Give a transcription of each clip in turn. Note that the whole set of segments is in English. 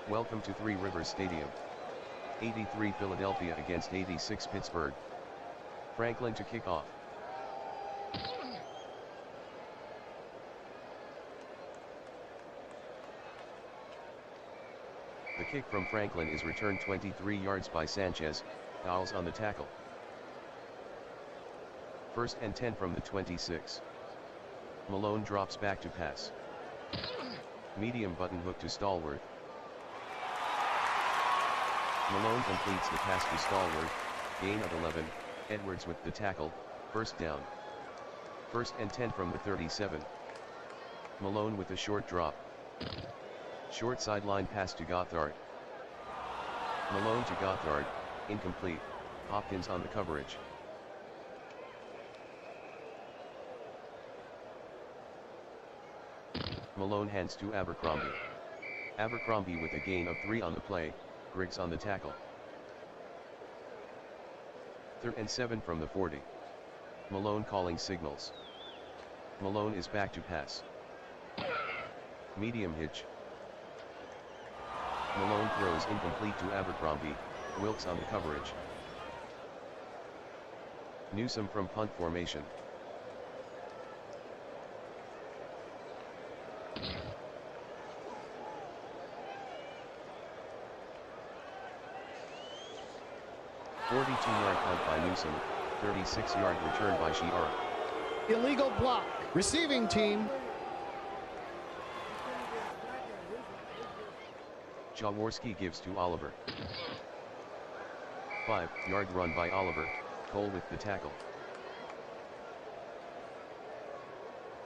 Welcome to Three Rivers Stadium. 83 Philadelphia against 86 Pittsburgh. Franklin to kick off. The kick from Franklin is returned 23 yards by Sanchez, fouls on the tackle. First and 10 from the 26. Malone drops back to pass. Medium button hook to Stallworth. Malone completes the pass to Stallworth, gain of 11, Edwards with the tackle, first down. First and 10 from the 37. Malone with a short drop. Short sideline pass to Gothard. Malone to Gothard, incomplete, Hopkins on the coverage. Malone hands to Abercrombie. Abercrombie with a gain of 3 on the play, Griggs on the tackle. 3rd and 7 from the 40. Malone calling signals. Malone is back to pass. Medium hitch. Malone throws incomplete to Abercrombie, Wilkes on the coverage. Newsome from punt formation. "42-yard punt by Newsome, 36-yard return by Shiara. Illegal block. Receiving team. Jaworski gives to Oliver. 5-yard run by Oliver, Cole with the tackle.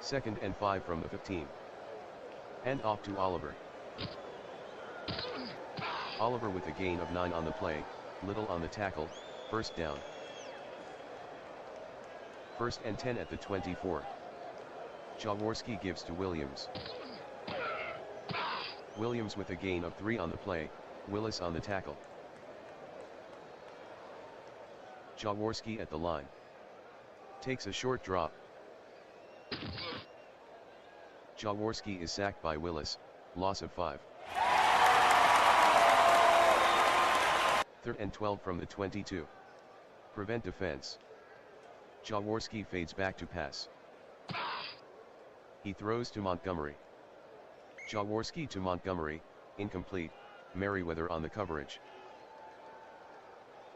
2nd and 5 from the 15. Hand off to Oliver. Oliver with a gain of 9 on the play, Little on the tackle, first down. First and 10 at the 24. Jaworski gives to Williams. Williams with a gain of 3 on the play, Willis on the tackle. Jaworski at the line. Takes a short drop. Jaworski is sacked by Willis, loss of 5. 3rd and 12 from the 22. Prevent defense. Jaworski fades back to pass. He throws to Montgomery. Jaworski to Montgomery, incomplete, Merriweather on the coverage.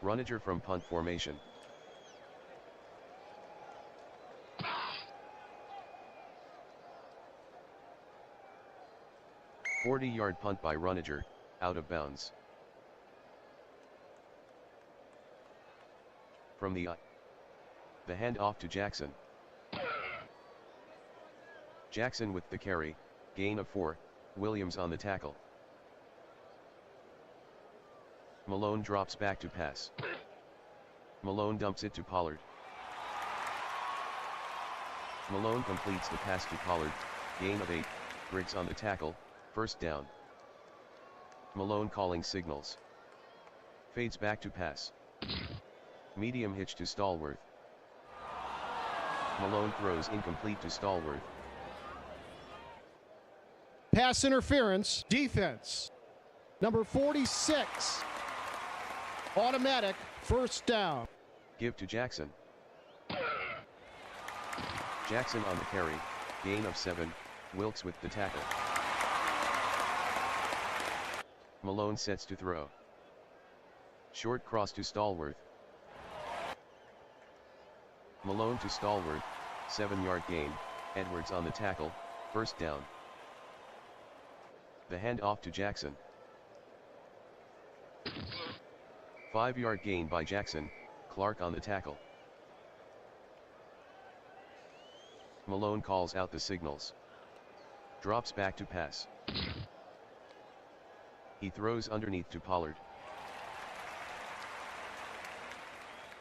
Runager from punt formation. "40-yard punt by Runager, out of bounds. From the handoff to Jackson. Jackson with the carry, gain of 4, Williams on the tackle. Malone drops back to pass. Malone dumps it to Pollard. Malone completes the pass to Pollard, gain of 8, Griggs on the tackle, first down. Malone calling signals. Fades back to pass. Medium hitch to Stallworth. Malone throws incomplete to Stallworth. Pass interference. Defense. Number 46. Automatic first down. Give to Jackson. Jackson on the carry, gain of 7, Wilkes with the tackle. Malone sets to throw. Short cross to Stallworth. Malone to Stallworth, 7-yard gain, Edwards on the tackle, first down. The handoff to Jackson. 5-yard gain by Jackson, Clark on the tackle. Malone calls out the signals. Drops back to pass. He throws underneath to Pollard.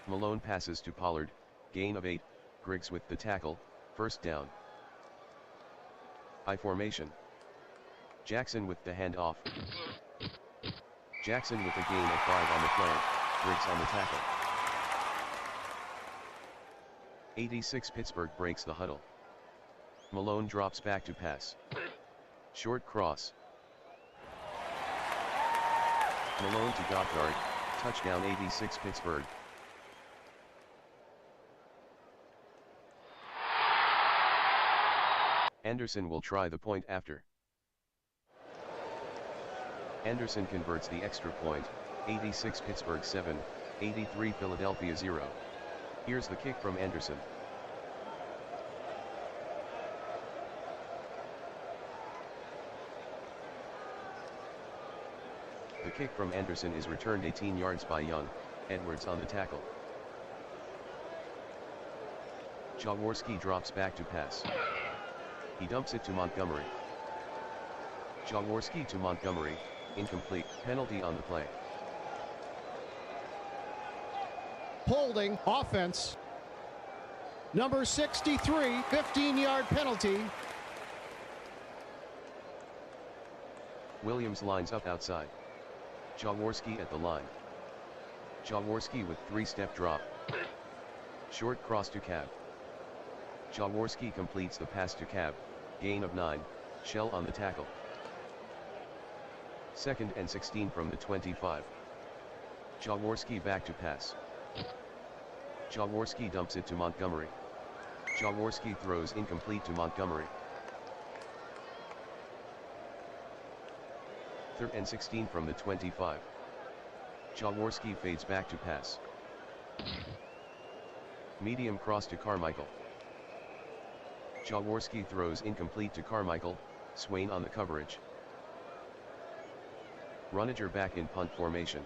Malone passes to Pollard, gain of 8, Griggs with the tackle, first down. I formation. Jackson with the handoff. Jackson with a gain of 5 on the play, Griggs on the tackle. 86 Pittsburgh breaks the huddle. Malone drops back to pass. Short cross. Malone to Goddard, touchdown 86 Pittsburgh. Anderson will try the point after. Anderson converts the extra point, 86 Pittsburgh 7, 83 Philadelphia 0. Here's the kick from Anderson. The kick from Anderson is returned 18 yards by Young, Edwards on the tackle. Jaworski drops back to pass. He dumps it to Montgomery. Jaworski to Montgomery, incomplete, penalty on the play. Holding, offense. Number 63, 15-yard penalty. Williams lines up outside. Jaworski at the line. Jaworski with 3-step drop. Short cross to Cab. Jaworski completes the pass to Cab, gain of 9, Shell on the tackle. 2nd and 16 from the 25. Jaworski back to pass. Jaworski dumps it to Montgomery. Jaworski throws incomplete to Montgomery. 3rd and 16 from the 25. Jaworski fades back to pass. Medium cross to Carmichael. Jaworski throws incomplete to Carmichael, Swain on the coverage. Runager back in punt formation.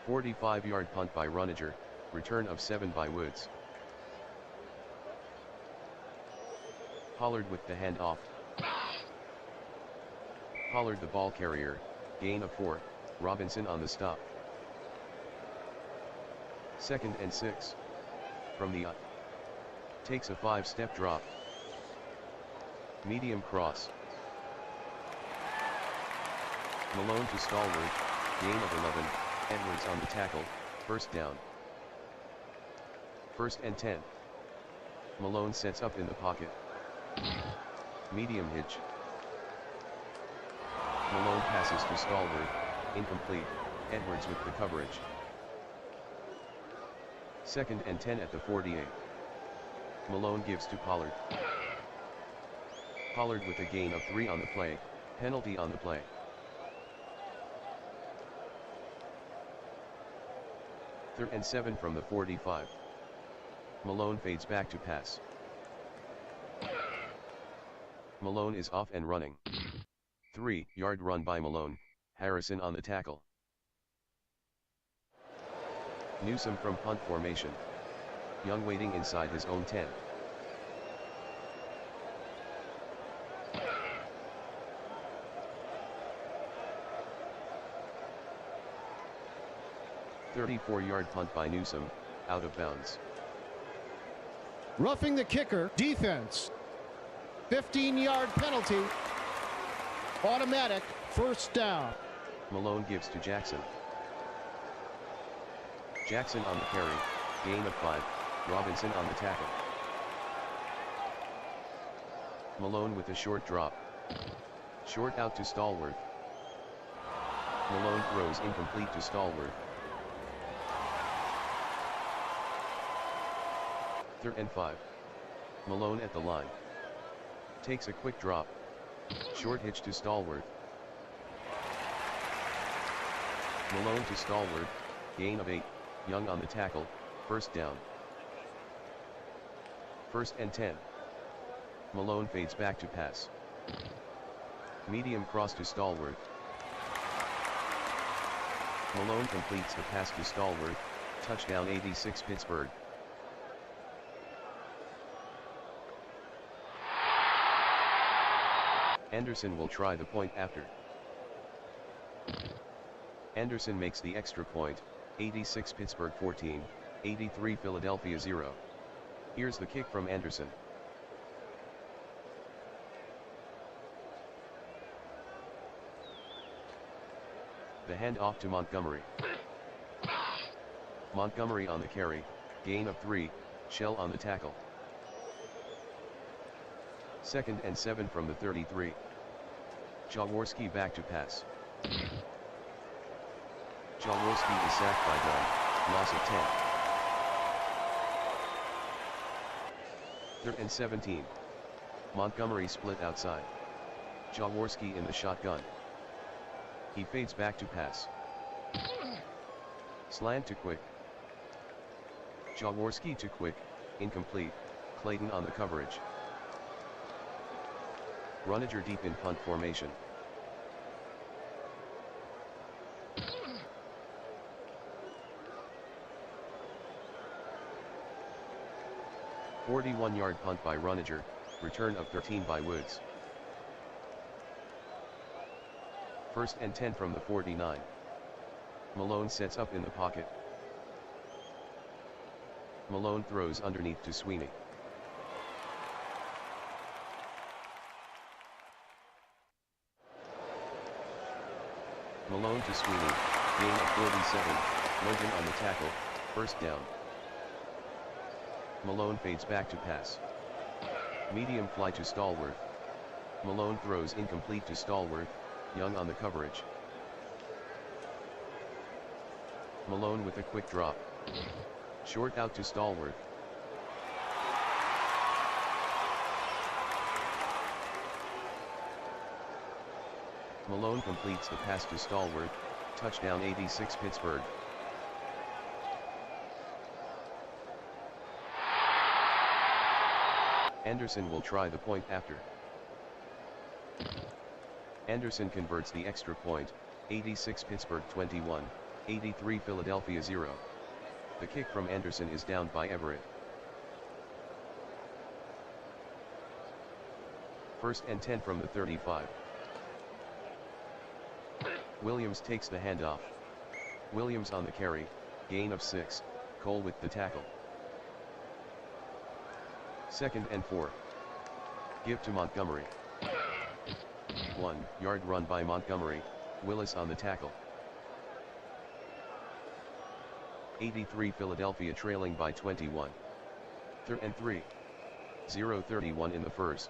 "45-yard punt by Runager, return of 7 by Woods. Pollard with the handoff. Pollard the ball carrier, gain of 4, Robinson on the stop. 2nd and 6. From the takes a 5-step drop. Medium cross. Malone to Stallworth, gain of 11, Edwards on the tackle, 1st down. 1st and 10. Malone sets up in the pocket. Medium hitch. Malone passes to Stallworth, incomplete, Edwards with the coverage. 2nd and 10 at the 48. Malone gives to Pollard. Pollard with a gain of 3 on the play, penalty on the play. 3rd and 7 from the 45. Malone fades back to pass. Malone is off and running. 3-yard run by Malone, Harrison on the tackle. Newsome from punt formation. Young waiting inside his own 10. "34-yard punt by Newsome, out of bounds. Roughing the kicker, defense. 15-yard penalty. Automatic, 1st down. Malone gives to Jackson. Jackson on the carry, gain of 5, Robinson on the tackle. Malone with a short drop. Short out to Stallworth. Malone throws incomplete to Stallworth. 3rd and 5. Malone at the line. Takes a quick drop. Short hitch to Stallworth. Malone to Stallworth, gain of 8, Young on the tackle, 1st down. 1st and 10. Malone fades back to pass. Medium cross to Stallworth. Malone completes the pass to Stallworth, touchdown 86 Pittsburgh. Anderson will try the point after. Anderson makes the extra point, 86 Pittsburgh 14, 83 Philadelphia 0. Here's the kick from Anderson. The handoff to Montgomery. Montgomery on the carry, gain of 3, Shell on the tackle. 2nd and 7 from the 33. Jaworski back to pass. Jaworski is sacked by Dunn, loss of 10. 3rd and 17. Montgomery split outside. Jaworski in the shotgun. He fades back to pass. Slant to Quick. Jaworski to Quick, incomplete, Clayton on the coverage. Runager deep in punt formation. "41-yard punt by Runager, return of 13 by Woods. 1st and 10 from the 49. Malone sets up in the pocket. Malone throws underneath to Sweeney. Malone to Sweeney, gain of 47, Logan on the tackle, 1st down. Malone fades back to pass. Medium fly to Stallworth. Malone throws incomplete to Stallworth, Young on the coverage. Malone with a quick drop. Short out to Stallworth. Malone completes the pass to Stallworth, touchdown 86 Pittsburgh. Anderson will try the point after. Anderson converts the extra point, 86 Pittsburgh 21, 83 Philadelphia 0. The kick from Anderson is downed by Everett. 1st and 10 from the 35. Williams takes the handoff. Williams on the carry, gain of 6, Cole with the tackle. 2nd and 4. Give to Montgomery. 1-yard run by Montgomery, Willis on the tackle. 83 Philadelphia trailing by 21. 3rd and 3. 0-31 in the 1st.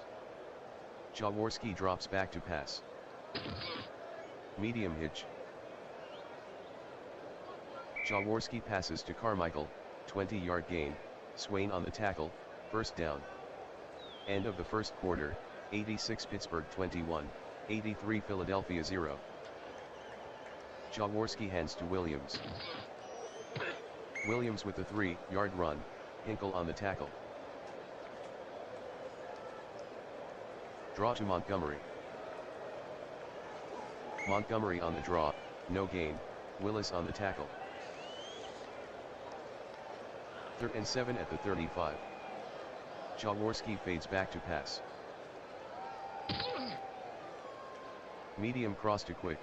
Jaworski drops back to pass. Medium hitch. Jaworski passes to Carmichael, 20-yard gain, Swain on the tackle, 1st down. End of the 1st quarter, 86 Pittsburgh 21, 83 Philadelphia 0. Jaworski hands to Williams. Williams with the 3-yard run, Hinkle on the tackle. Draw to Montgomery. Montgomery on the draw, no gain, Willis on the tackle. 3rd and 7 at the 35. Jaworski fades back to pass. Medium cross to Quick.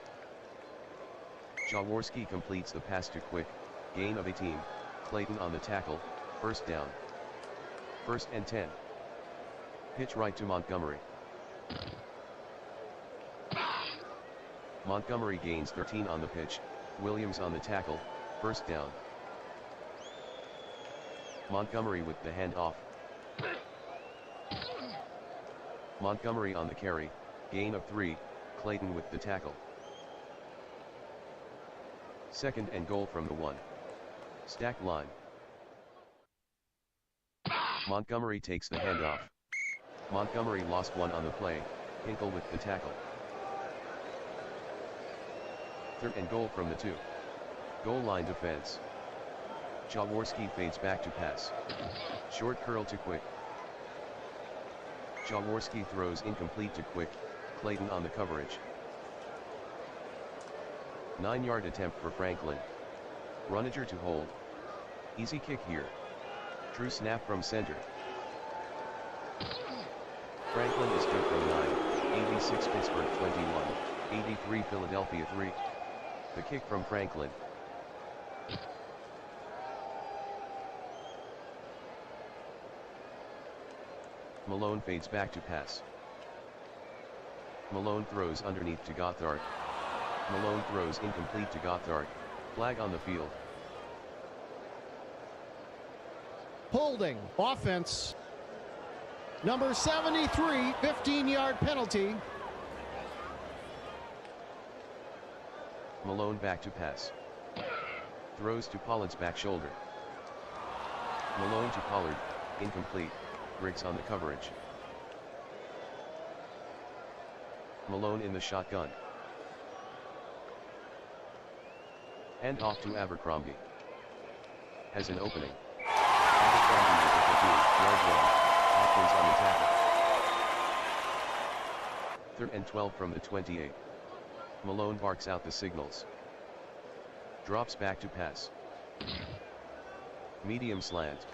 Jaworski completes the pass to Quick, gain of 18, Clayton on the tackle, 1st down. 1st and 10. Pitch right to Montgomery. Montgomery gains 13 on the pitch, Williams on the tackle, 1st down. Montgomery with the handoff. Montgomery on the carry, gain of 3, Clayton with the tackle. 2nd and goal from the 1. Stack line. Montgomery takes the handoff. Montgomery lost 1 on the play, Hinkle with the tackle. 3rd and goal from the 2. Goal line defense. Jaworski fades back to pass. Short curl to Quick. Jaworski throws incomplete to Quick, Clayton on the coverage. 9-yard attempt for Franklin. Runager to hold. Easy kick here. True snap from center. Franklin is good from 9, 86 Pittsburgh 21, 83 Philadelphia 3. The kick from Franklin. Malone fades back to pass. Malone throws underneath to Gothard. Malone throws incomplete to Gothard, flag on the field. Holding. Offense. Number 73, 15-yard penalty. Malone back to pass. Throws to Pollard's back shoulder. Malone to Pollard, incomplete, Briggs on the coverage. Malone in the shotgun. Hand off to Abercrombie. Has an opening. Abercrombie with the 15-yard run. Hopkins on the tackle. 3rd and 12 from the 28. Malone barks out the signals. Drops back to pass. Medium slant.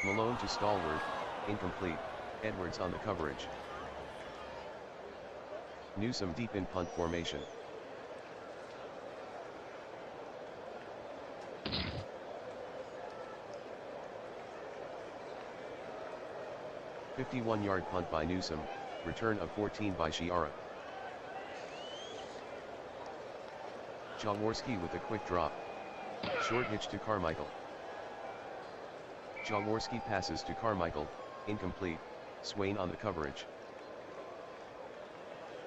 Malone to Stallworth, incomplete, Edwards on the coverage. Newsome deep in punt formation. "51-yard punt by Newsome, return of 14 by Shiara. Jaworski with a quick drop. Short hitch to Carmichael. Jaworski passes to Carmichael, incomplete, Swain on the coverage.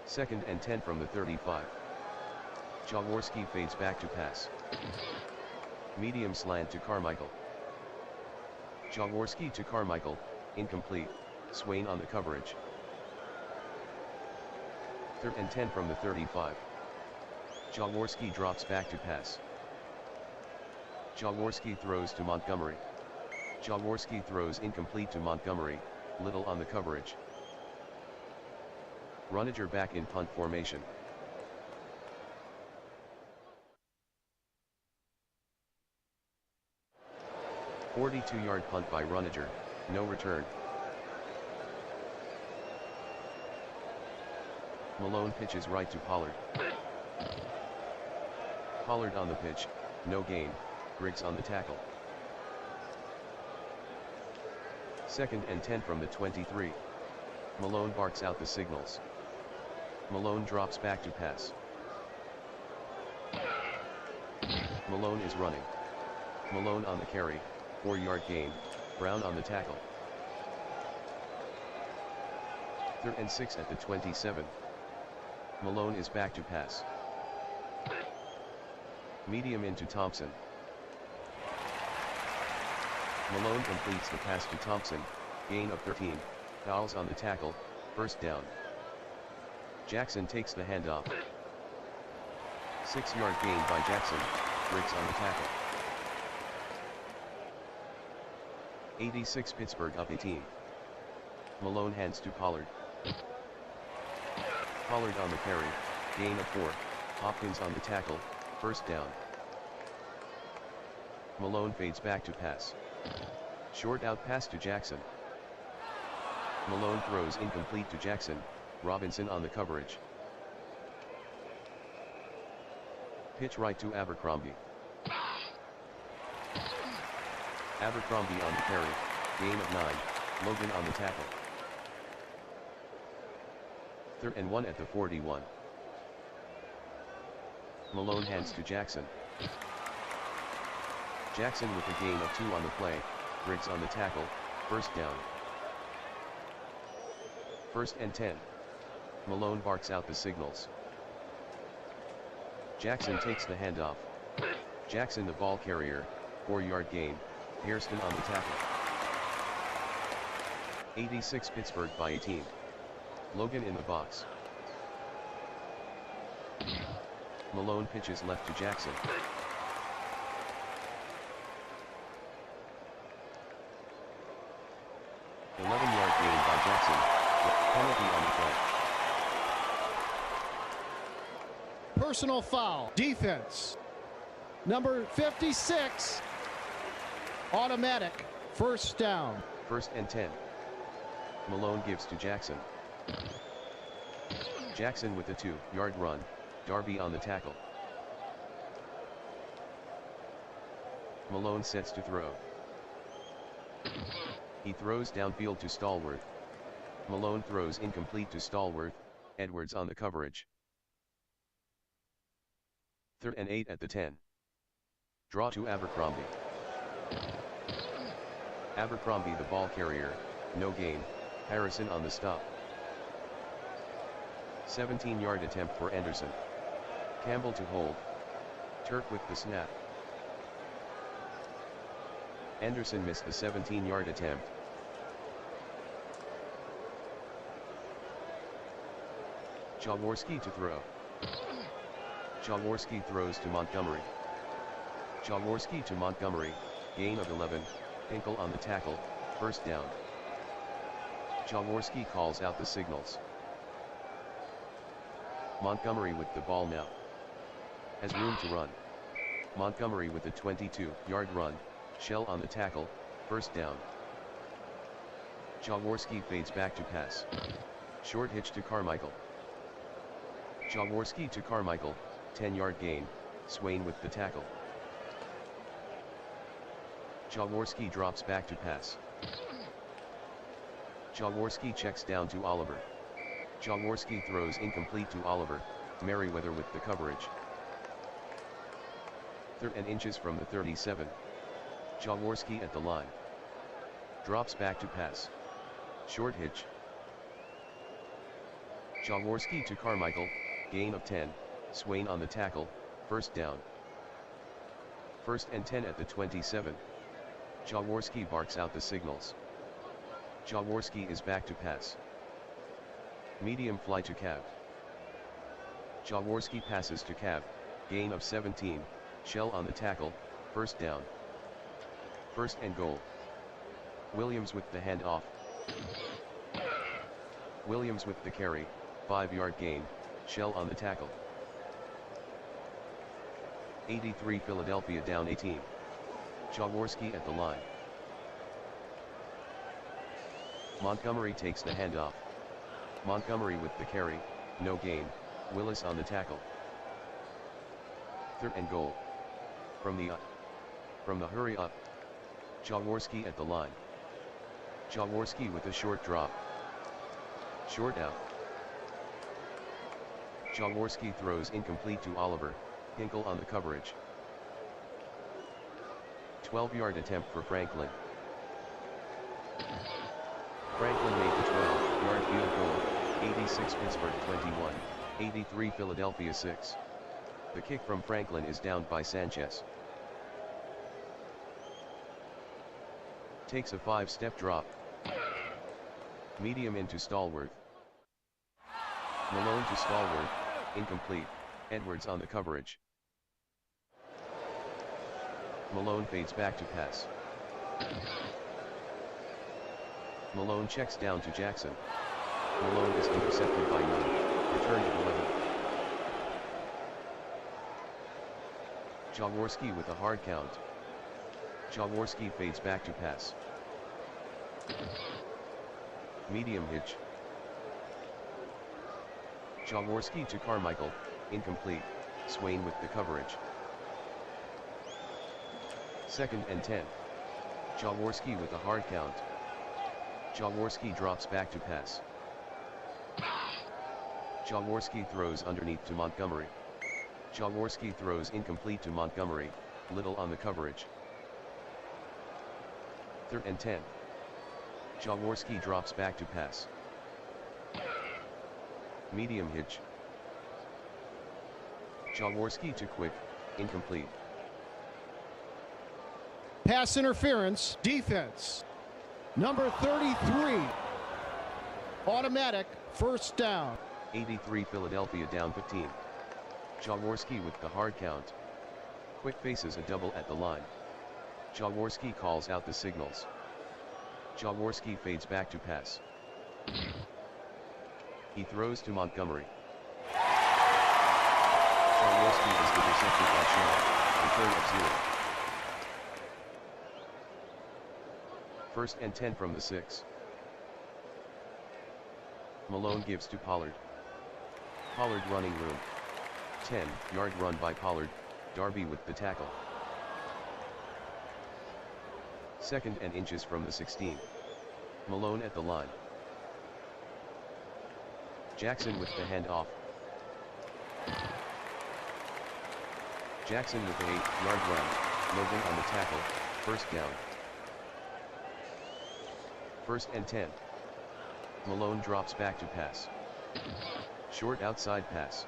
2nd and 10 from the 35. Jaworski fades back to pass. Medium slant to Carmichael. Jaworski to Carmichael, incomplete, Swain on the coverage. 3rd and 10 from the 35. Jaworski drops back to pass. Jaworski throws to Montgomery. Jaworski throws incomplete to Montgomery, Little on the coverage. Runager back in punt formation. "42-yard punt by Runager, no return. Malone pitches right to Pollard. Pollard on the pitch, no gain, Briggs on the tackle. 2nd and 10 from the 23. Malone barks out the signals. Malone drops back to pass. Malone is running. Malone on the carry, 4-yard gain, Brown on the tackle. 3rd and 6 at the 27. Malone is back to pass. Medium into Thompson. Malone completes the pass to Thompson, gain of 13, fouls on the tackle, 1st down. Jackson takes the handoff. 6-yard gain by Jackson, Briggs on the tackle. 86 Pittsburgh up 18. Malone hands to Pollard. Pollard on the carry, gain of 4, Hopkins on the tackle, 1st down. Malone fades back to pass. Short out pass to Jackson. Malone throws incomplete to Jackson, Robinson on the coverage. Pitch right to Abercrombie. Abercrombie on the carry, gain of 9, Logan on the tackle. 3rd and 1 at the 41. Malone hands to Jackson. Jackson with a gain of 2 on the play, Briggs on the tackle, 1st down. 1st and 10. Malone barks out the signals. Jackson takes the handoff. Jackson the ball carrier, 4-yard gain, Hairston on the tackle. 86 Pittsburgh by 18. Logan in the box. Malone pitches left to Jackson. 11-yard gain by Jackson, with penalty on the play. Personal foul. Defense. Number 56. Automatic. 1st down. 1st and 10. Malone gives to Jackson. Jackson with a 2-yard run, Darby on the tackle. Malone sets to throw. He throws downfield to Stallworth. Malone throws incomplete to Stallworth, Edwards on the coverage. 3rd and 8 at the 10. Draw to Abercrombie. Abercrombie the ball carrier, no gain, Harrison on the stop. 17-yard attempt for Anderson. Campbell to hold. Turk with the snap. Anderson missed the 17-yard attempt. Jaworski to throw. Jaworski throws to Montgomery. Jaworski to Montgomery, gain of 11, Hinkle on the tackle, first down. Jaworski calls out the signals. Montgomery with the ball now. Has room to run. Montgomery with a 22-yard run, Shell on the tackle, first down. Jaworski fades back to pass. Short hitch to Carmichael. Jaworski to Carmichael, 10-yard gain, Swain with the tackle. Jaworski drops back to pass. Jaworski checks down to Oliver. Jaworski throws incomplete to Oliver, Merriweather with the coverage. 3rd and inches from the 37. Jaworski at the line. Drops back to pass. Short hitch. Jaworski to Carmichael, gain of 10, Swain on the tackle, first down. 1st and 10 at the 27. Jaworski barks out the signals. Jaworski is back to pass. Medium fly to Cav. Jaworski passes to Cav, gain of 17, Shell on the tackle, first down. 1st and goal. Williams with the handoff. Williams with the carry, 5-yard gain, Shell on the tackle. 83 Philadelphia down 18. Jaworski at the line. Montgomery takes the handoff. Montgomery with the carry, no gain, Willis on the tackle. 3rd and goal. From the hurry up. Jaworski at the line. Jaworski with a short drop. Short out. Jaworski throws incomplete to Oliver, Hinkle on the coverage. 12-yard attempt for Franklin. Franklin made the 12-yard field goal, 86 Pittsburgh 21, 83 Philadelphia 6. The kick from Franklin is downed by Sanchez. Takes a 5-step drop. Medium into Stallworth. Malone to Stallworth, incomplete, Edwards on the coverage. Malone fades back to pass. Malone checks down to Jackson. Malone is intercepted by Young, return of 11. Jaworski with a hard count. Jaworski fades back to pass. Medium hitch. Jaworski to Carmichael, incomplete, Swain with the coverage. 2nd and 10. Jaworski with a hard count. Jaworski drops back to pass. Jaworski throws underneath to Montgomery. Jaworski throws incomplete to Montgomery, Little on the coverage. 3rd and 10. Jaworski drops back to pass. Medium hitch. Jaworski to Quick, incomplete. Pass interference, defense. Number 33. Automatic, first down. 83 Philadelphia down 15. Jaworski with the hard count. Quick faces a double at the line. Jaworski calls out the signals. Jaworski fades back to pass. He throws to Montgomery. Jaworski is intercepted by Shaw, return of 0. 1st and 10 from the 6. Malone gives to Pollard. Pollard running room. 10-yard run by Pollard, Darby with the tackle. 2nd and inches from the 16. Malone at the line. Jackson with the handoff. Jackson with the 8-yard run, Logan on the tackle, first down. First and 10. Malone drops back to pass. Short outside pass.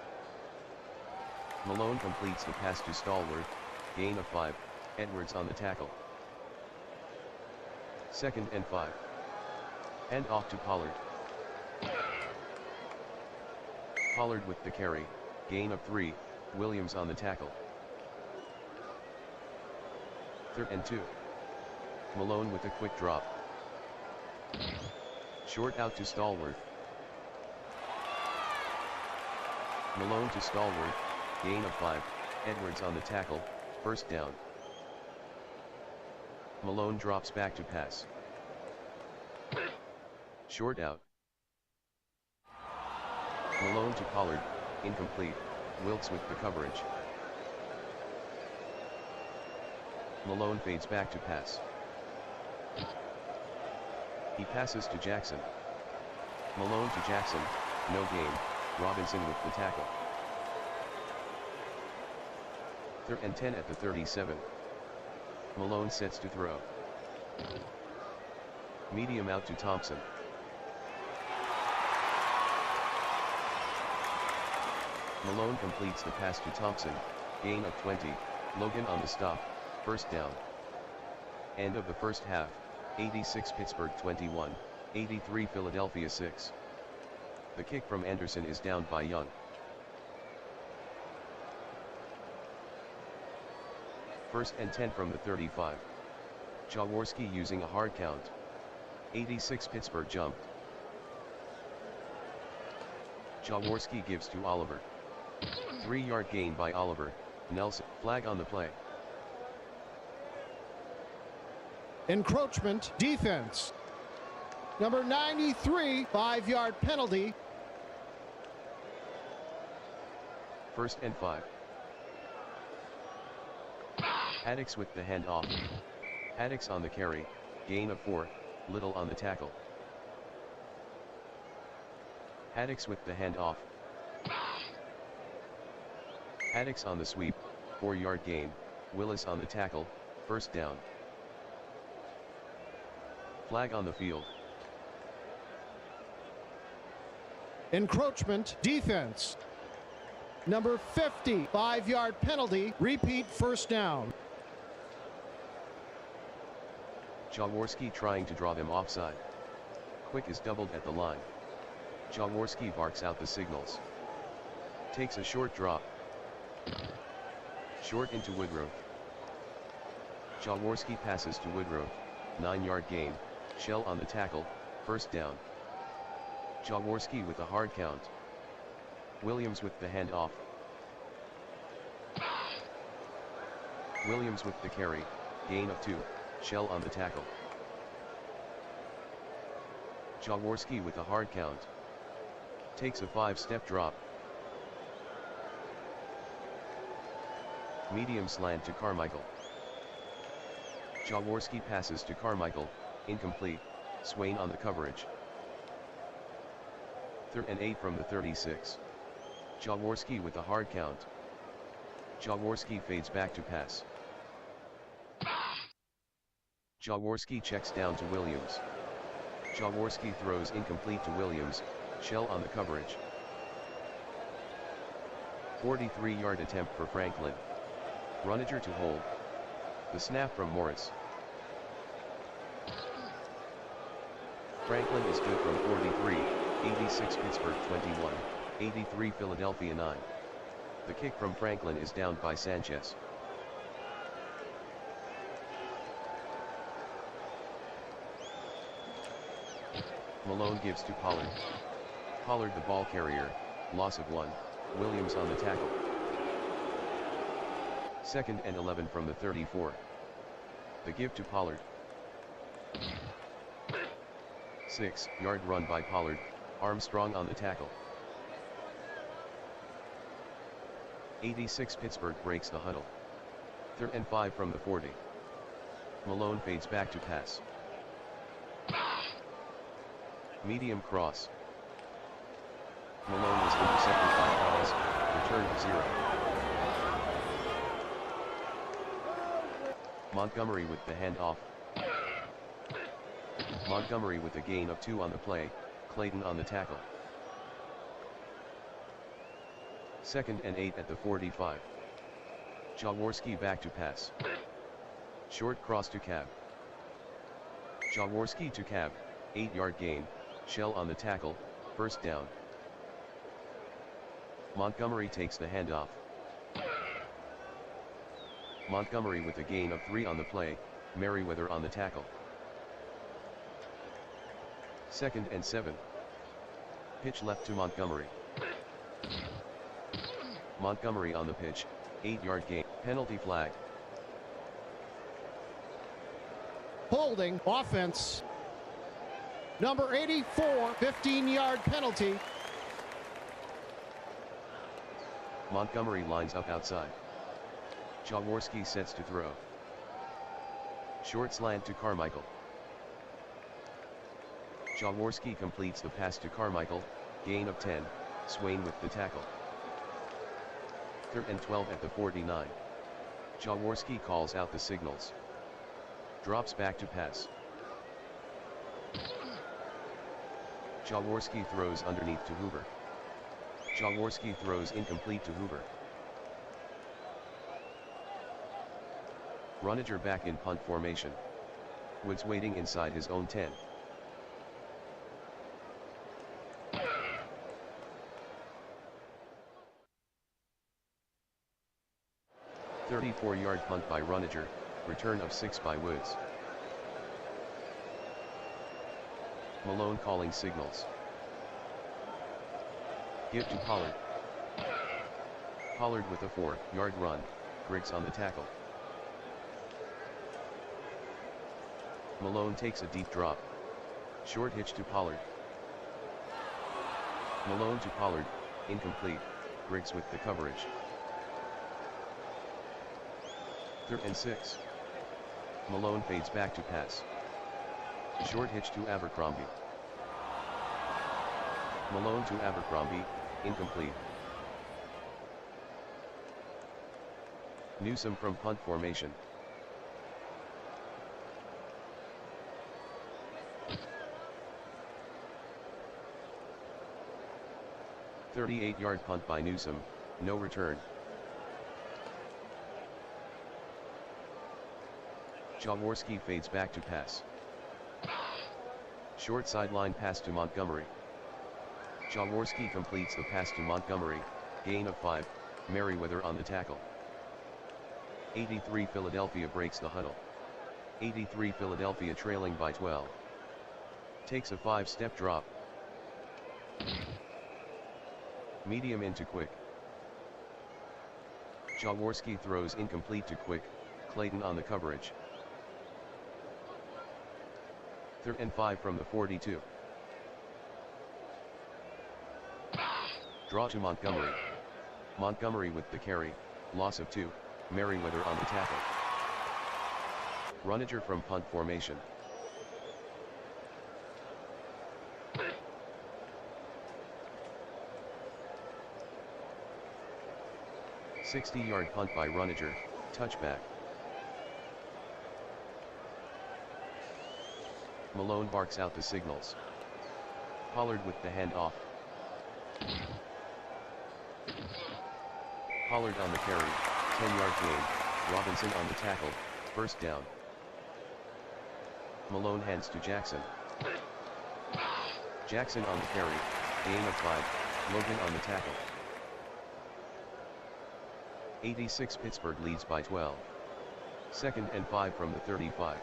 Malone completes the pass to Stallworth, gain of 5, Edwards on the tackle. Second and 5. Hand off to Pollard. Pollard with the carry, gain of 3, Williams on the tackle. Third and 2. Malone with a quick drop. Short out to Stallworth. Malone to Stallworth, gain of 5, Edwards on the tackle, first down. Malone drops back to pass. Short out. Malone to Pollard, incomplete, Wilkes with the coverage. Malone fades back to pass. He passes to Jackson. Malone to Jackson, no gain, Robinson with the tackle. Third and 10 at the 37. Malone sets to throw. Medium out to Thompson. Malone completes the pass to Thompson, gain of 20, Logan on the stop, first down. End of the first half, 86 Pittsburgh 21, 83 Philadelphia 6. The kick from Anderson is down by Young. First and 10 from the 35. Jaworski using a hard count. 86 Pittsburgh jumped. Jaworski gives to Oliver. 3-yard gain by Oliver, Nelson, flag on the play. Encroachment defense. Number 93, 5-yard penalty. First and 5. Haddix with the handoff. Haddix on the carry, gain of 4, Little on the tackle. Haddix with the handoff. Haddix on the sweep, 4-yard gain, Willis on the tackle, first down. Flag on the field. Encroachment defense. Number 50, 5-yard penalty, repeat first down. Jaworski trying to draw them offside. Quick is doubled at the line. Jaworski barks out the signals. Takes a short drop. Short into Woodruff. Jaworski passes to Woodruff, 9-yard gain, Shell on the tackle, first down. Jaworski with a hard count. Williams with the handoff. Williams with the carry, gain of 2, Shell on the tackle. Jaworski with a hard count. Takes a 5-step drop. Medium slant to Carmichael. Jaworski passes to Carmichael, incomplete, Swain on the coverage. Third and 8 from the 36. Jaworski with a hard count. Jaworski fades back to pass. Jaworski checks down to Williams. Jaworski throws incomplete to Williams, Shell on the coverage. 43-yard attempt for Franklin. Runager to hold. The snap from Morris. Franklin is good from 43, 86 Pittsburgh 21, 83 Philadelphia 9. The kick from Franklin is down by Sanchez. Malone gives to Pollard. Pollard the ball carrier, loss of 1, Williams on the tackle. Second and 11 from the 34. The give to Pollard. 6-yard run by Pollard, Armstrong on the tackle. 86 Pittsburgh breaks the huddle. Third and 5 from the 40. Malone fades back to pass. Medium cross. Malone was intercepted by Hawes, return of 0. Montgomery with the handoff. Montgomery with a gain of 2 on the play, Clayton on the tackle. 2nd and 8 at the 45. Jaworski back to pass. Short cross to Cab. Jaworski to Cab, 8-yard gain, Shell on the tackle, first down. Montgomery takes the handoff. Montgomery with a gain of 3 on the play, Merriweather on the tackle. 2nd and 7. Pitch left to Montgomery. Montgomery on the pitch, 8-yard gain, penalty flag. Holding offense. Number 84, 15-yard penalty. Montgomery lines up outside. Jaworski sets to throw. Short slant to Carmichael. Jaworski completes the pass to Carmichael, gain of 10, Swain with the tackle. 3rd and 12 at the 49. Jaworski calls out the signals. Drops back to pass. Jaworski throws underneath to Hoover. Jaworski throws incomplete to Hoover. Runager back in punt formation. Woods waiting inside his own 10. "34-yard punt by Runager, return of 6 by Woods." Malone calling signals. Give to Pollard. Pollard with a 4-yard run, Griggs on the tackle. Malone takes a deep drop. Short hitch to Pollard. Malone to Pollard, incomplete, Griggs with the coverage. 3rd and 6. Malone fades back to pass. Short hitch to Abercrombie. Malone to Abercrombie, incomplete. Newsome from punt formation. "38-yard punt by Newsome, no return." Jaworski fades back to pass. Short sideline pass to Montgomery. Jaworski completes the pass to Montgomery, gain of 5, Merriweather on the tackle. 83 Philadelphia breaks the huddle. 83 Philadelphia trailing by 12. Takes a 5-step drop. Medium into Quick. Jaworski throws incomplete to Quick, Clayton on the coverage. 3rd and 5 from the 42. Draw to Montgomery. Montgomery with the carry, loss of 2, Merriweather on the tackle. Runager from punt formation. "60-yard punt by Runager, touchback." Malone barks out the signals. Pollard with the handoff. Pollard on the carry, 10-yard gain, Robinson on the tackle, first down. Malone hands to Jackson. Jackson on the carry, gain of 5, Logan on the tackle. 86 Pittsburgh leads by 12. 2nd and 5 from the 35.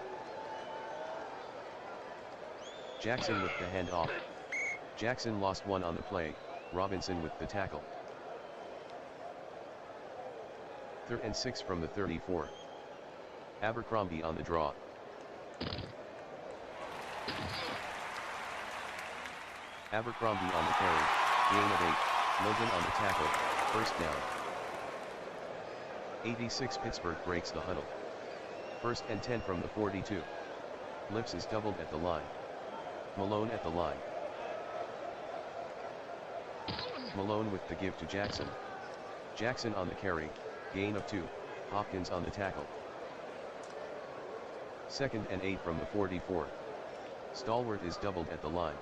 Jackson with the handoff. Jackson lost 1 on the play, Robinson with the tackle. 3rd and 6 from the 34. Abercrombie on the draw. Abercrombie on the carry, gain of 8, Logan on the tackle, first down. 86 Pittsburgh breaks the huddle. 1st and 10 from the 42. Lips is doubled at the line. Malone at the line. Malone with the give to Jackson. Jackson on the carry, gain of 2, Hopkins on the tackle. 2nd and 8 from the 44. Stalwart is doubled at the line.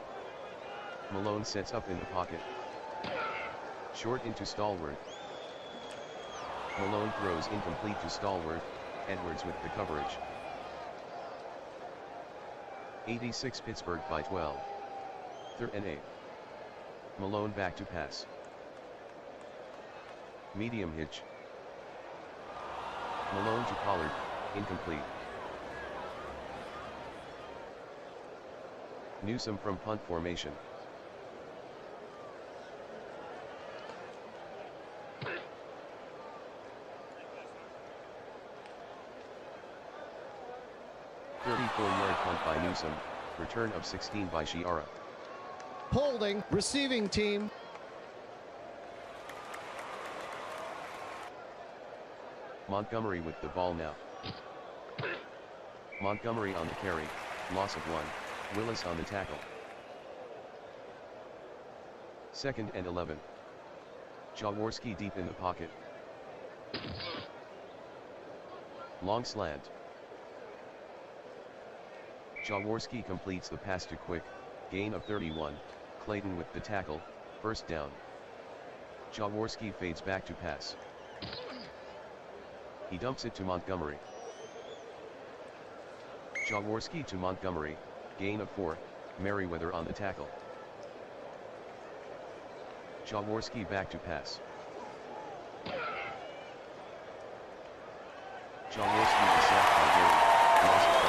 Malone sets up in the pocket. Short into Stalwart. Malone throws incomplete to Stalwart, Edwards with the coverage. 86 Pittsburgh by 12. 3rd and 8. Malone back to pass. Medium hitch. Malone to Pollard, incomplete. Newsome from punt formation. Yard punt by Newsome, return of 16 by Shiara. Holding, receiving team. Montgomery with the ball now. Montgomery on the carry, loss of 1, Willis on the tackle. 2nd and 11. Jaworski deep in the pocket. Long slant. Jaworski completes the pass to Quick, gain of 31, Clayton with the tackle, 1st down. Jaworski fades back to pass. He dumps it to Montgomery. Jaworski to Montgomery, gain of 4, Merriweather on the tackle. Jaworski back to pass. Jaworski is sacked by Gary, loss of 5.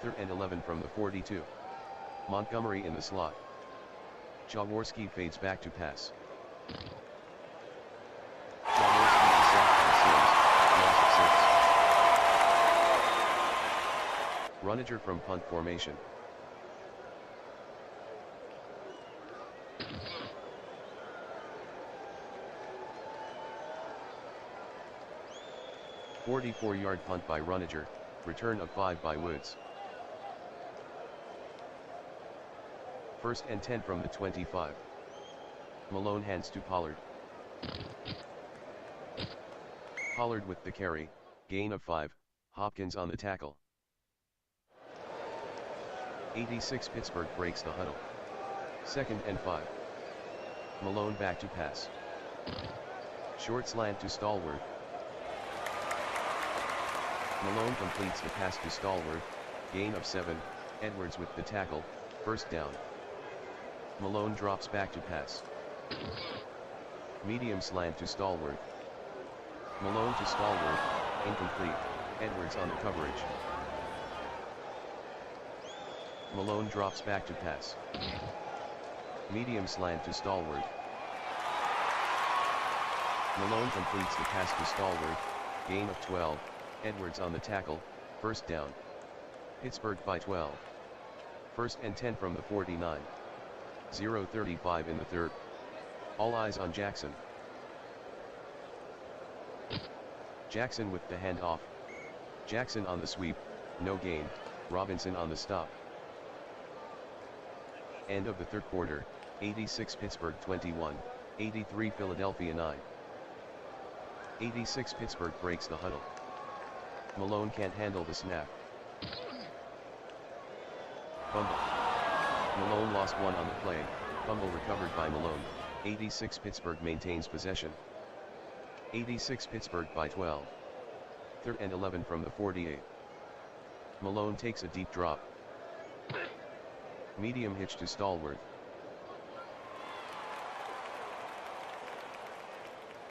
3rd and 11 from the 42. Montgomery in the slot. Jaworski fades back to pass. Jaworski is sacked by Sims, loss of 6. Runager from punt formation. "44-yard punt by Runager, return of 5 by Woods. 1st and 10 from the 25. Malone hands to Pollard. Pollard with the carry, gain of 5, Hopkins on the tackle. 86 Pittsburgh breaks the huddle. 2nd and 5. Malone back to pass. Short slant to Stalwart. Malone completes the pass to Stalwart, gain of 7, Edwards with the tackle, 1st down. Malone drops back to pass. Medium slant to Stalwart. Malone to Stalwart, incomplete, Edwards on the coverage. Malone drops back to pass. Medium slant to Stalwart. Malone completes the pass to Stalwart, gain of 12, Edwards on the tackle, 1st down. Pittsburgh by 12. 1st and 10 from the 49. 0:35 in the 3rd. All eyes on Jackson. Jackson with the handoff. Jackson on the sweep, no gain, Robinson on the stop. End of the 3rd quarter, 86 Pittsburgh 21, 83 Philadelphia 9. 86 Pittsburgh breaks the huddle. Malone can't handle the snap. Fumble. Malone lost 1 on the play, fumble recovered by Malone. 86 Pittsburgh maintains possession. 86 Pittsburgh by 12. 3rd and 11 from the 48. Malone takes a deep drop. Medium hitch to Stalwart.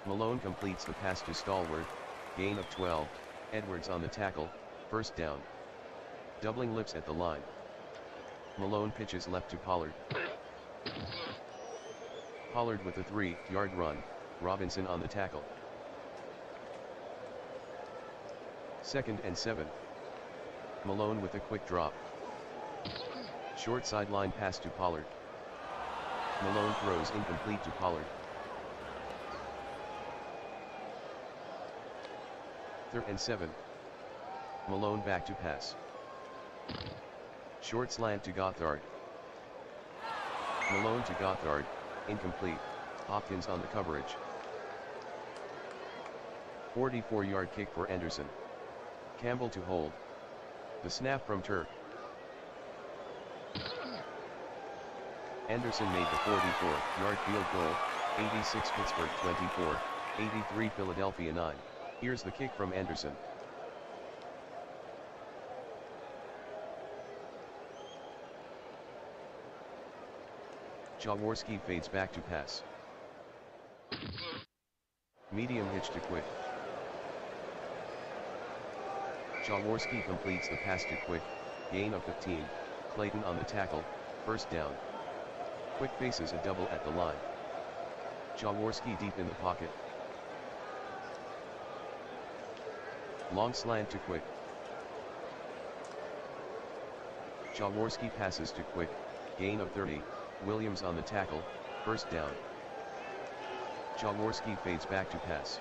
Malone completes the pass to Stalwart, gain of 12, Edwards on the tackle, 1st down. Doubling lips at the line. Malone pitches left to Pollard. Pollard with a 3-yard run, Robinson on the tackle. 2nd and 7. Malone with a quick drop. Short sideline pass to Pollard. Malone throws incomplete to Pollard. 3rd and 7. Malone back to pass. Short slant to Gothard. Malone to Gothard, incomplete, Hopkins on the coverage. 44-yard kick for Anderson. Campbell to hold, The snap from Turk. Anderson made the 44-yard field goal, 86 Pittsburgh 24, 83 Philadelphia 9. Here's the kick from Anderson. Jaworski fades back to pass. Medium hitch to Quick. Jaworski completes the pass to Quick, gain of 15, Clayton on the tackle, first down. Quick faces a double at the line. Jaworski deep in the pocket. Long slant to Quick. Jaworski passes to Quick, gain of 30, Williams on the tackle, first down. Jaworski fades back to pass.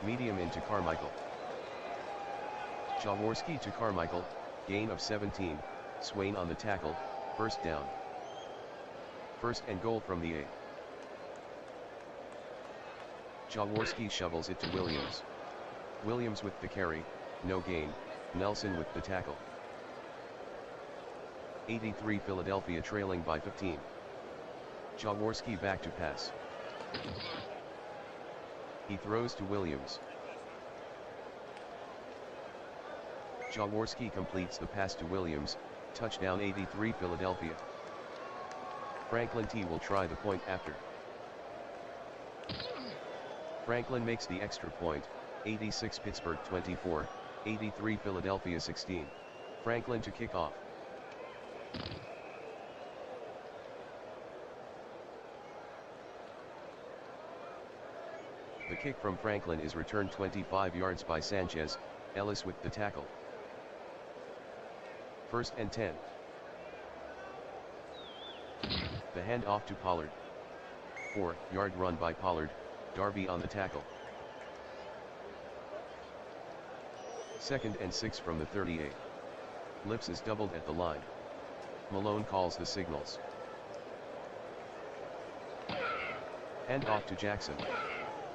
Medium into Carmichael. Jaworski to Carmichael, gain of 17, Swain on the tackle, first down. First and goal from the 8. Jaworski shovels it to Williams. Williams with the carry, no gain, Nelson with the tackle. 83 Philadelphia trailing by 15. Jaworski back to pass. He throws to Williams. Jaworski completes the pass to Williams, touchdown 83 Philadelphia. Franklin T will try the point after. Franklin makes the extra point, 86 Pittsburgh 24, 83 Philadelphia 16. Franklin to kick off. The kick from Franklin is returned 25 yards by Sanchez, Ellis with the tackle. First and 10. The handoff to Pollard. 4-yard run by Pollard, Darby on the tackle. Second and 6 from the 38. Lips is doubled at the line. Malone calls the signals. Handoff to Jackson.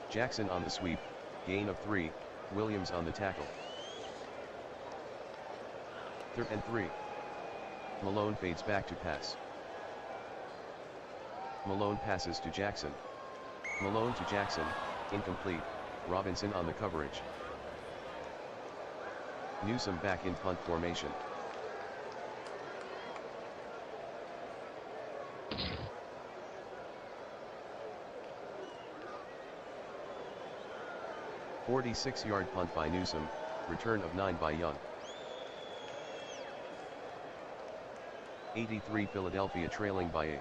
Jackson on the sweep, gain of 3, Williams on the tackle. Third and 3. Malone fades back to pass. Malone passes to Jackson. Malone to Jackson, incomplete, Robinson on the coverage. Newsome back in punt formation. A 46-yard punt by Newsome, return of 9 by Young. 83 Philadelphia trailing by 8.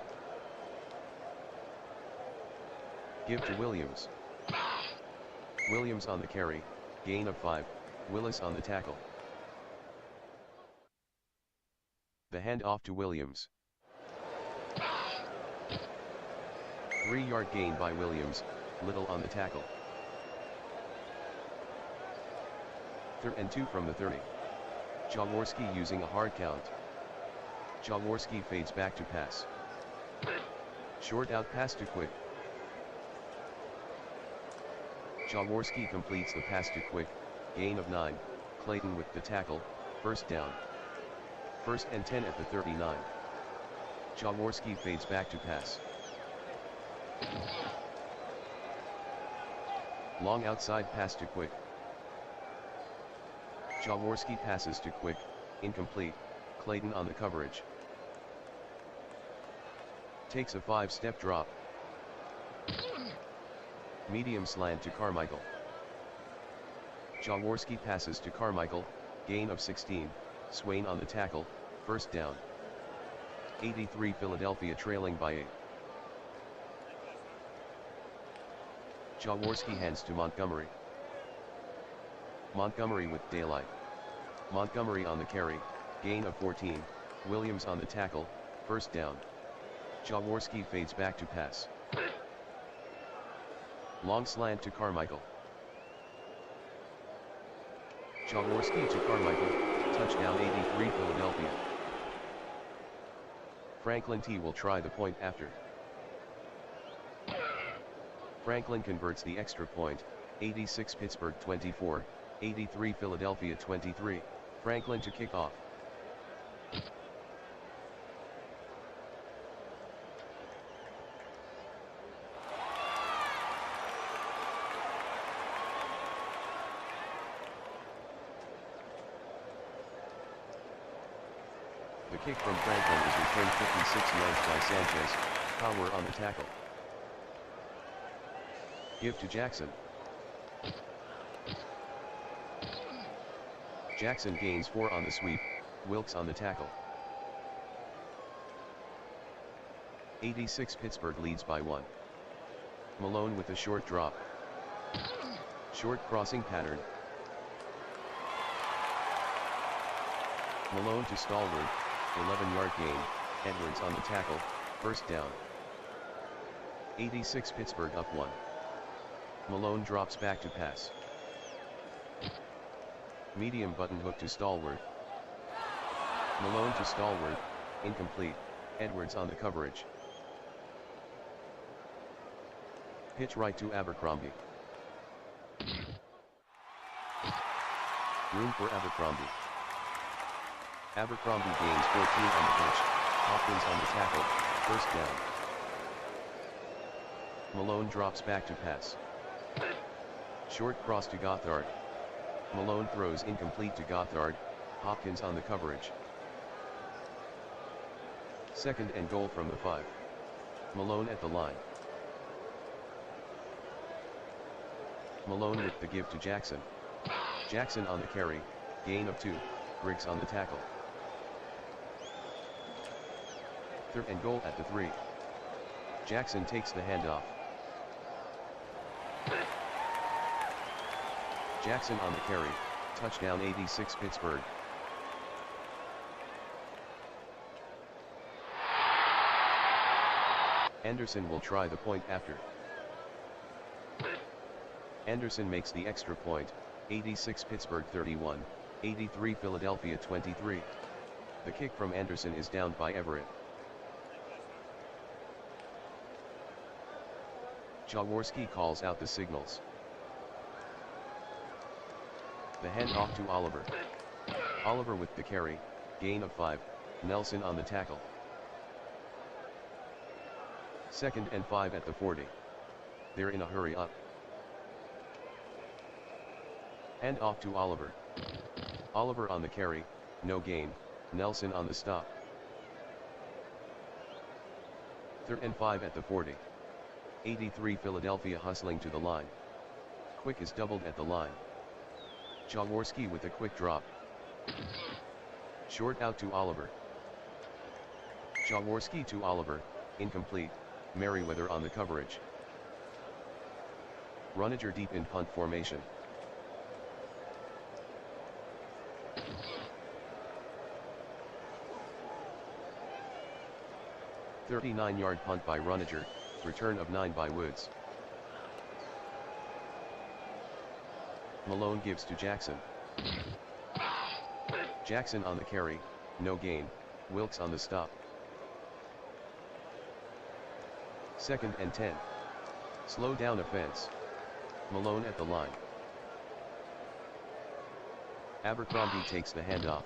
Give to Williams. Williams on the carry, gain of 5, Willis on the tackle. The handoff to Williams. 3-yard gain by Williams, Little on the tackle. Third and 2 from the 30. Jaworski using a hard count. Jaworski fades back to pass. Short out pass to Quick. Jaworski completes the pass to Quick, gain of 9, Clayton with the tackle, first down. First and 10 at the 39. Jaworski fades back to pass. Long outside pass to Quick. Jaworski passes to Quick, incomplete, Clayton on the coverage. Takes a 5-step drop. Medium slant to Carmichael. Jaworski passes to Carmichael, gain of 16, Swain on the tackle, first down. 83 Philadelphia trailing by 8. Jaworski hands to Montgomery. Montgomery with daylight. Montgomery on the carry, gain of 14, Williams on the tackle, first down. Jaworski fades back to pass. Long slant to Carmichael. Jaworski to Carmichael, touchdown 83 Philadelphia. Franklin T will try the point after. Franklin converts the extra point, 86 Pittsburgh 24, 83 Philadelphia 23, Franklin to kick off. The kick from Franklin is returned 56 yards by Sanchez, Power on the tackle. Give to Jackson. Jackson gains 4 on the sweep, Wilkes on the tackle. 86 Pittsburgh leads by 1. Malone with a short drop. Short crossing pattern. Malone to Stallworth, 11-yard gain, Edwards on the tackle, first down. 86 Pittsburgh up 1. Malone drops back to pass. Medium button hook to Stallworth. Malone to Stallworth, incomplete, Edwards on the coverage. Pitch right to Abercrombie. Room for Abercrombie. Abercrombie gains 14 on the pitch, Hopkins on the tackle, first down. Malone drops back to pass. Short cross to Gothard. Malone throws incomplete to Gothard, Hopkins on the coverage. Second and goal from the 5. Malone at the line. Malone with the give to Jackson. Jackson on the carry, gain of 2, Briggs on the tackle. Third and goal at the 3. Jackson takes the handoff. Jackson on the carry, touchdown 86 Pittsburgh. Anderson will try the point after. Anderson makes the extra point, 86 Pittsburgh 31, 83 Philadelphia 23. The kick from Anderson is downed by Everett. Jaworski calls out the signals. The handoff to Oliver. Oliver with the carry, gain of 5, Nelson on the tackle. Second and 5 at the 40. They're in a hurry up. Hand off to Oliver. Oliver on the carry, no gain, Nelson on the stop. Third and 5 at the 40. 83 Philadelphia hustling to the line. Quick is doubled at the line. Jaworski with a quick drop. Short out to Oliver. Jaworski to Oliver, incomplete, Merriweather on the coverage. Runager deep in punt formation. "39-yard punt by Runager, return of 9 by Woods. Malone gives to Jackson. Jackson on the carry, no gain, Wilkes on the stop. Second and 10. Slow down offense. Malone at the line. Abercrombie takes the handoff.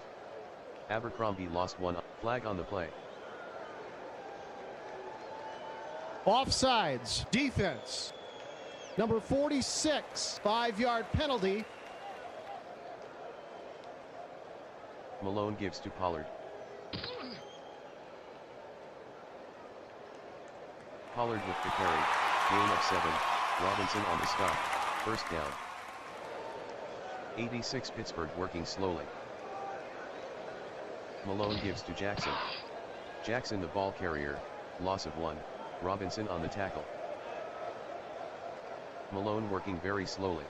Abercrombie lost 1, flag on the play. Offsides, defense. Number 46, 5-yard penalty. Malone gives to Pollard. Pollard with the carry, gain of 7, Robinson on the stop, first down. 86 Pittsburgh working slowly. Malone gives to Jackson. Jackson the ball carrier, loss of 1, Robinson on the tackle. Malone working very slowly.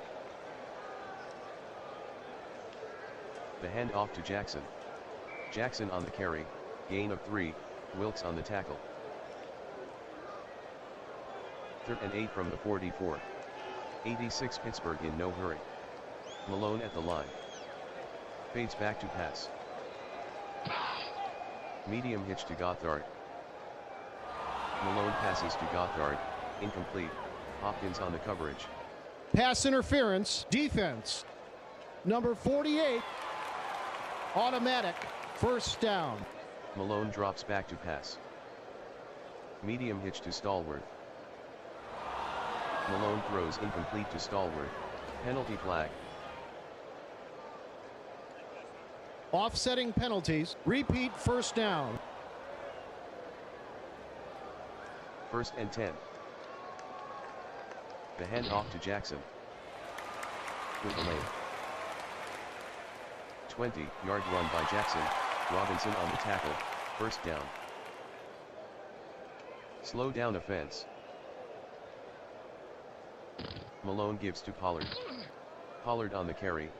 The hand off to Jackson. Jackson on the carry, gain of 3, Wilkes on the tackle. Third and 8 from the 44. 86 Pittsburgh in no hurry. Malone at the line. Fades back to pass. Medium hitch to Gothard. Malone passes to Gothard, incomplete, Hopkins on the coverage. Pass interference, defense. Number 48. Automatic. First down. Malone drops back to pass. Medium hitch to Stallworth. Malone throws incomplete to Stallworth. Penalty flag. Offsetting penalties. Repeat first down. First and 10. The handoff to Jackson. Through the lane. 20-yard run by Jackson. Robinson on the tackle. First down. Slow down offense. Malone gives to Pollard. Pollard on the carry.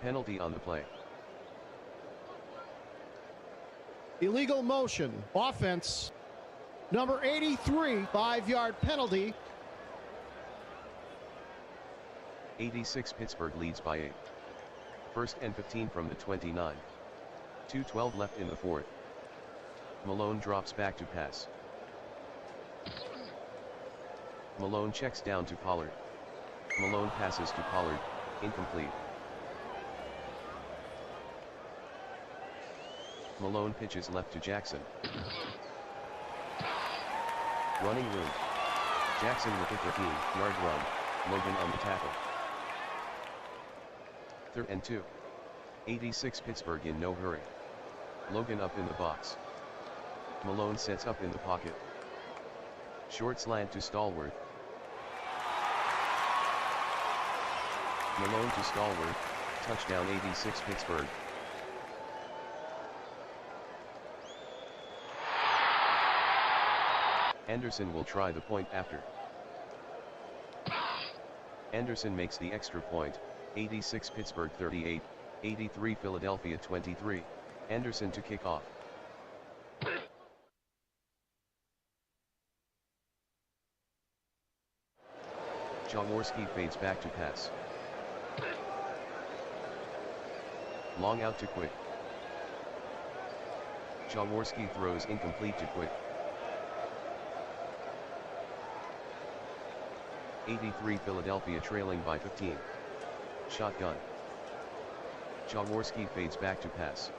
Penalty on the play. Illegal motion. Offense. Number 83. 5-yard penalty. 86 Pittsburgh leads by 8. First and 15 from the 29. 2:12 left in the fourth. Malone drops back to pass. Malone checks down to Pollard. Malone passes to Pollard, incomplete. Malone pitches left to Jackson. Running route. Jackson with a 13-yard run, Logan on the tackle. 3rd and 2. 86 Pittsburgh in no hurry. Logan up in the box. Malone sets up in the pocket. Short slant to Stallworth. Malone to Stallworth, touchdown 86 Pittsburgh. Anderson will try the point after. Anderson makes the extra point, 86 Pittsburgh 38, 83 Philadelphia 23, Anderson to kick off. Jaworski fades back to pass. Long out to Quick. Jaworski throws incomplete to Quick. 83 Philadelphia trailing by 15. Shotgun. Jaworski fades back to pass.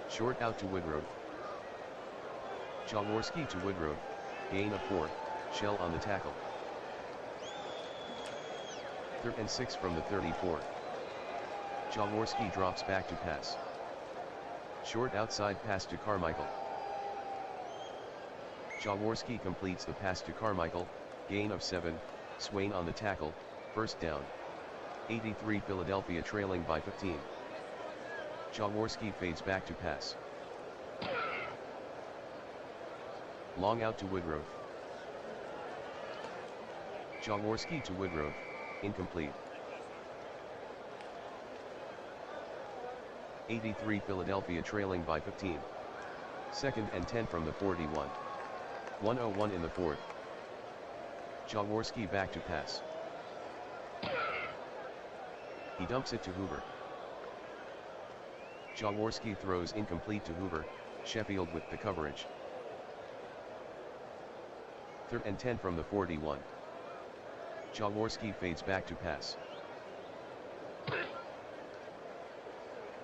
Short out to Woodrow. Jaworski to Woodrow, gain of 4, Shell on the tackle. 3rd and 6 from the 34. Jaworski drops back to pass. Short outside pass to Carmichael. Jaworski completes the pass to Carmichael, gain of 7, Swain on the tackle, first down. 83 Philadelphia trailing by 15. Jaworski fades back to pass. Long out to Woodrow. Jaworski to Woodrow, incomplete. 83 Philadelphia trailing by 15. 2nd and 10 from the 41. 1:01 in the fourth. Jaworski back to pass. He dumps it to Hoover. Jaworski throws incomplete to Hoover, Sheffield with the coverage. 3rd and 10 from the 41. Jaworski fades back to pass.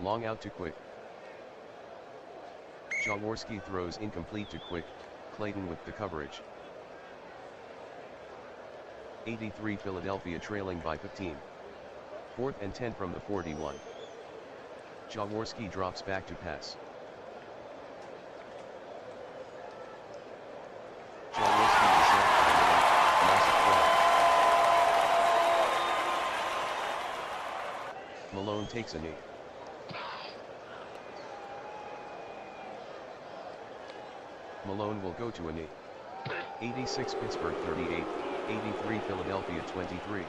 Long out to Quick. Jaworski throws incomplete to Quick, Clayton with the coverage. 83 Philadelphia trailing by 15. 4th and 10 from the 41. Jaworski drops back to pass. Jaworski is sacked by loss of 12. Malone takes a knee. Malone will go to a knee. 86 Pittsburgh 38, 83 Philadelphia 23.